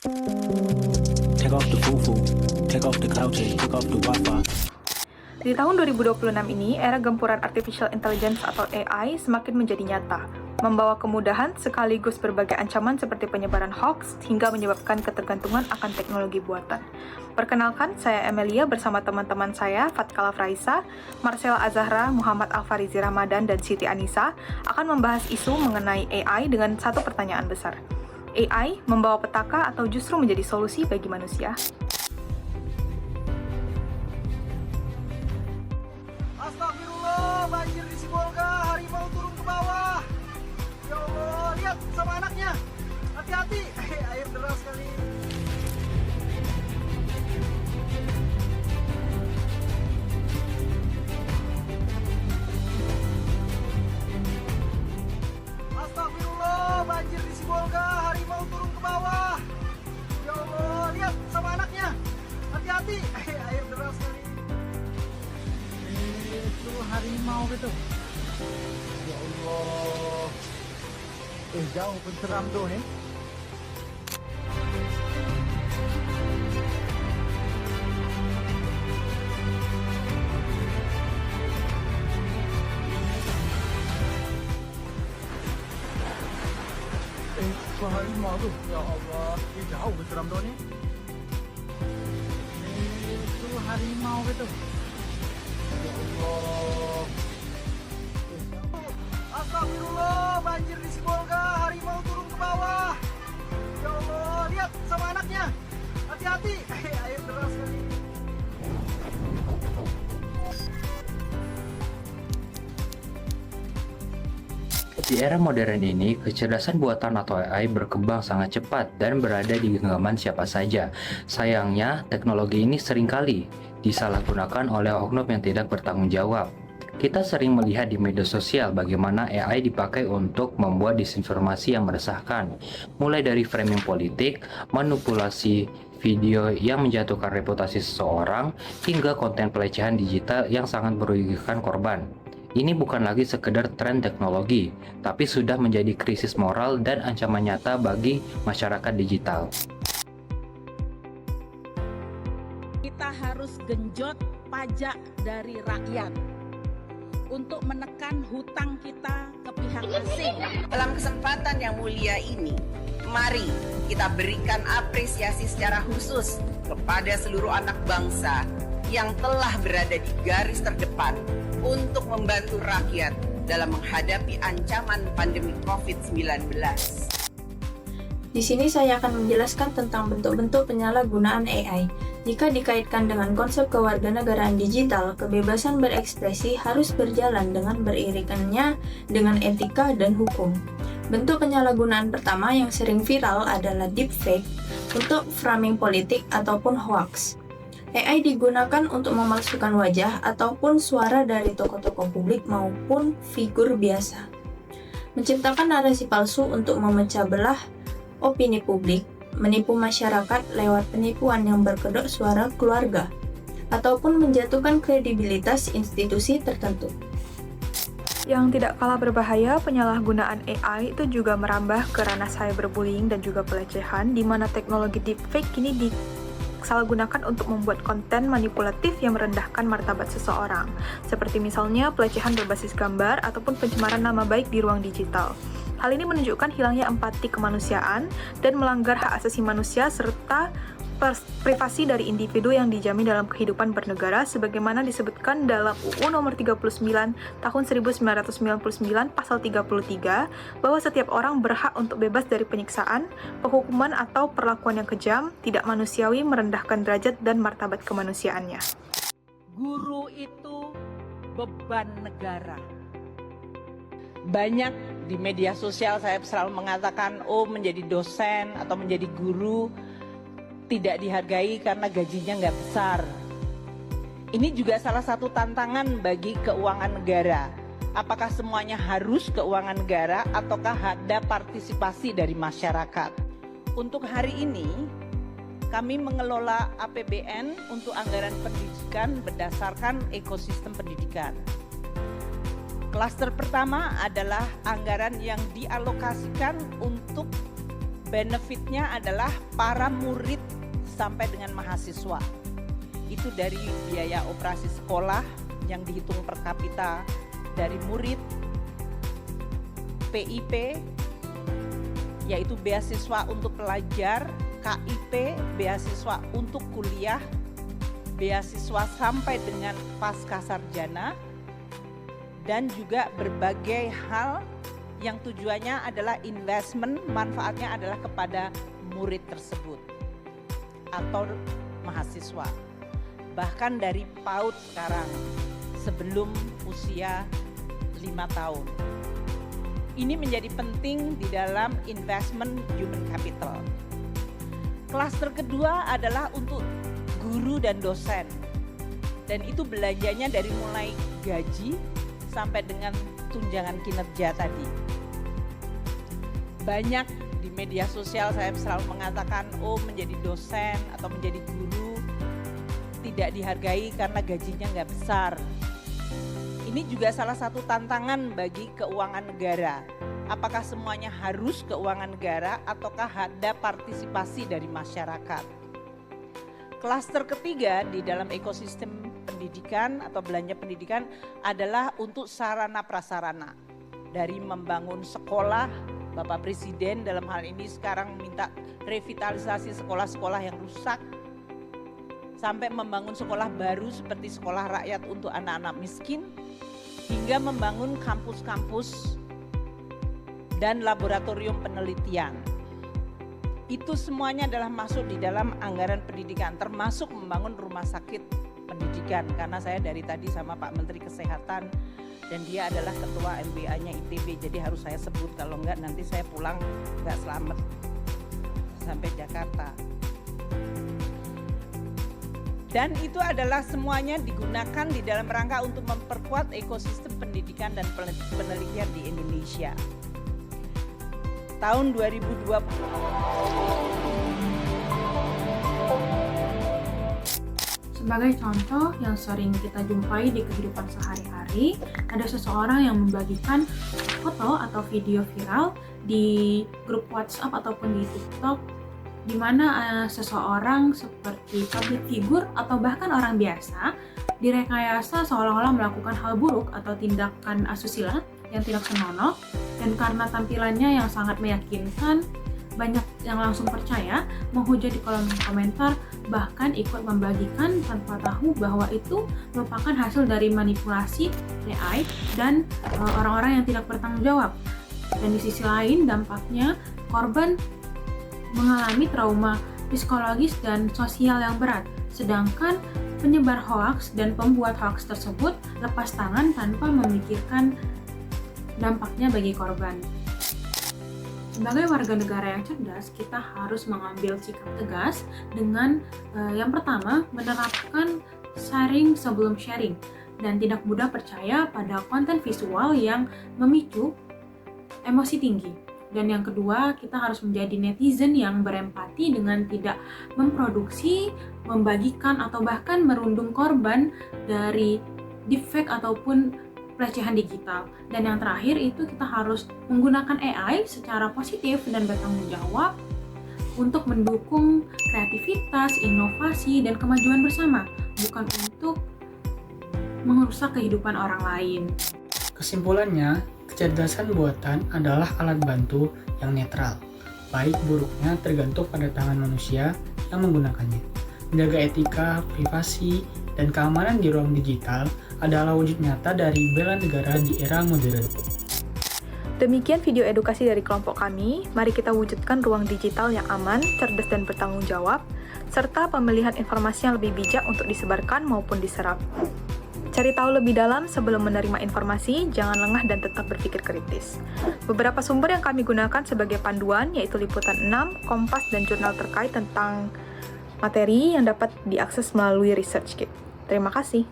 Take off the fufu, take off the couches, take off the Wi-Fi. Di tahun 2026 ini, era gempuran Artificial Intelligence atau AI semakin menjadi nyata, membawa kemudahan sekaligus berbagai ancaman seperti penyebaran hoax hingga menyebabkan ketergantungan akan teknologi buatan. Perkenalkan, saya Amelia bersama teman-teman saya, Fatkala Fraisa, Marcella Azahra, Muhammad Alfarizi Ramadan, dan Siti Anissa akan membahas isu mengenai AI dengan satu pertanyaan besar. AI membawa petaka atau justru menjadi solusi bagi manusia? Astagfirullah, banjir di Sibolga, harimau turun ke bawah. Ya Allah, lihat sama anaknya. Hati-hati, air deras kali. Astagfirullah, banjir di Sibolga, harimau turun ke bawah. Ya Allah, lihat sama anaknya. Hati-hati, air deras kali. Itu harimau gitu. Ya Allah. Jauh penceram tuh nih. Itu harimau tuh. Ya Allah. Jauh penceram tuh nih. Itu harimau gitu. Ya Allah. Astagfirullah, banjir di Sibolga, harimau turun ke bawah. Ya Allah, lihat sama anaknya. Hati-hati, air deras kali. Di era modern ini, kecerdasan buatan atau AI berkembang sangat cepat dan berada di genggaman siapa saja. Sayangnya, teknologi ini seringkali disalahgunakan oleh oknum yang tidak bertanggung jawab. Kita sering melihat di media sosial bagaimana AI dipakai untuk membuat disinformasi yang meresahkan, mulai dari framing politik, manipulasi video yang menjatuhkan reputasi seseorang, hingga konten pelecehan digital yang sangat merugikan korban. Ini bukan lagi sekedar tren teknologi, tapi sudah menjadi krisis moral dan ancaman nyata bagi masyarakat digital. Kita harus genjot pajak dari rakyat untuk menekan hutang kita ke pihak asing. Dalam kesempatan yang mulia ini, mari kita berikan apresiasi secara khusus kepada seluruh anak bangsa yang telah berada di garis terdepan untuk membantu rakyat dalam menghadapi ancaman pandemi COVID-19. Di sini saya akan menjelaskan tentang bentuk-bentuk penyalahgunaan AI. Jika dikaitkan dengan konsep kewarganegaraan digital, kebebasan berekspresi harus berjalan dengan beriringannya dengan etika dan hukum. Bentuk penyalahgunaan pertama yang sering viral adalah deepfake untuk framing politik ataupun hoax. AI digunakan untuk memalsukan wajah ataupun suara dari tokoh-tokoh publik maupun figur biasa. Menciptakan narasi palsu untuk memecah belah opini publik, menipu masyarakat lewat penipuan yang berkedok suara keluarga, ataupun menjatuhkan kredibilitas institusi tertentu. Yang tidak kalah berbahaya, penyalahgunaan AI itu juga merambah ke ranah cyberbullying dan juga pelecehan, di mana teknologi deepfake kini disalahgunakan untuk membuat konten manipulatif yang merendahkan martabat seseorang, seperti misalnya pelecehan berbasis gambar ataupun pencemaran nama baik di ruang digital. Hal ini menunjukkan hilangnya empati kemanusiaan dan melanggar hak asasi manusia serta privasi dari individu yang dijamin dalam kehidupan bernegara sebagaimana disebutkan dalam UU Nomor 39 Tahun 1999 Pasal 33 bahwa setiap orang berhak untuk bebas dari penyiksaan, penghukuman atau perlakuan yang kejam, tidak manusiawi, merendahkan derajat dan martabat kemanusiaannya. Guru itu beban negara. Banyak di media sosial saya selalu mengatakan, menjadi dosen atau menjadi guru tidak dihargai karena gajinya nggak besar. Ini juga salah satu tantangan bagi keuangan negara. Apakah semuanya harus keuangan negara ataukah ada partisipasi dari masyarakat? Untuk hari ini, kami mengelola APBN untuk anggaran pendidikan berdasarkan ekosistem pendidikan. Klaster pertama adalah anggaran yang dialokasikan untuk benefitnya adalah para murid sampai dengan mahasiswa. Itu dari biaya operasi sekolah yang dihitung per kapita dari murid, PIP, yaitu beasiswa untuk pelajar, KIP, beasiswa untuk kuliah, beasiswa sampai dengan pasca sarjana, dan juga berbagai hal yang tujuannya adalah investment, manfaatnya adalah kepada murid tersebut atau mahasiswa. Bahkan dari PAUD sekarang sebelum usia 5 tahun. Ini menjadi penting di dalam investment human capital. Klaster kedua adalah untuk guru dan dosen. Dan itu belanjanya dari mulai gaji sampai dengan tunjangan kinerja tadi. Banyak di media sosial saya selalu mengatakan, menjadi dosen atau menjadi guru tidak dihargai karena gajinya nggak besar. Ini juga salah satu tantangan bagi keuangan negara. Apakah semuanya harus keuangan negara ataukah ada partisipasi dari masyarakat? Klaster ketiga di dalam ekosistem pendidikan atau belanja pendidikan adalah untuk sarana prasarana. Dari membangun sekolah, Bapak Presiden dalam hal ini sekarang minta revitalisasi sekolah-sekolah yang rusak, sampai membangun sekolah baru seperti sekolah rakyat untuk anak-anak miskin, hingga membangun kampus-kampus dan laboratorium penelitian. Itu semuanya adalah masuk di dalam anggaran pendidikan, termasuk membangun rumah sakit pendidikan. Karena saya dari tadi sama Pak Menteri Kesehatan dan dia adalah ketua MBA-nya ITB, jadi harus saya sebut, kalau enggak nanti saya pulang enggak selamat sampai Jakarta. Dan itu adalah semuanya digunakan di dalam rangka untuk memperkuat ekosistem pendidikan dan penelitian di Indonesia. Tahun 2020. Sebagai contoh yang sering kita jumpai di kehidupan sehari-hari, ada seseorang yang membagikan foto atau video viral di grup WhatsApp ataupun di TikTok, di mana seseorang seperti public figure atau bahkan orang biasa direkayasa seolah-olah melakukan hal buruk atau tindakan asusila yang tidak senonoh, dan karena tampilannya yang sangat meyakinkan, banyak yang langsung percaya, menghujat di kolom komentar, bahkan ikut membagikan tanpa tahu bahwa itu merupakan hasil dari manipulasi AI dan orang-orang yang tidak bertanggung jawab. Dan di sisi lain dampaknya korban mengalami trauma psikologis dan sosial yang berat, sedangkan penyebar hoaks dan pembuat hoaks tersebut lepas tangan tanpa memikirkan dampaknya bagi korban. Sebagai warga negara yang cerdas, kita harus mengambil sikap tegas dengan yang pertama, menerapkan sharing sebelum sharing dan tidak mudah percaya pada konten visual yang memicu emosi tinggi. Dan yang kedua, kita harus menjadi netizen yang berempati dengan tidak memproduksi, membagikan, atau bahkan merundung korban dari deepfake ataupun pelecehan digital. Dan yang terakhir itu kita harus menggunakan AI secara positif dan bertanggung jawab untuk mendukung kreativitas, inovasi, dan kemajuan bersama, bukan untuk merusak kehidupan orang lain. Kesimpulannya, kecerdasan buatan adalah alat bantu yang netral. Baik buruknya tergantung pada tangan manusia yang menggunakannya. Menjaga etika, privasi, dan keamanan di ruang digital adalah wujud nyata dari bela negara di era modern. Demikian video edukasi dari kelompok kami. Mari kita wujudkan ruang digital yang aman, cerdas, dan bertanggung jawab, serta pemilihan informasi yang lebih bijak untuk disebarkan maupun diserap. Cari tahu lebih dalam sebelum menerima informasi, jangan lengah dan tetap berpikir kritis. Beberapa sumber yang kami gunakan sebagai panduan yaitu Liputan 6, Kompas, dan jurnal terkait tentang materi yang dapat diakses melalui ResearchGate. Terima kasih.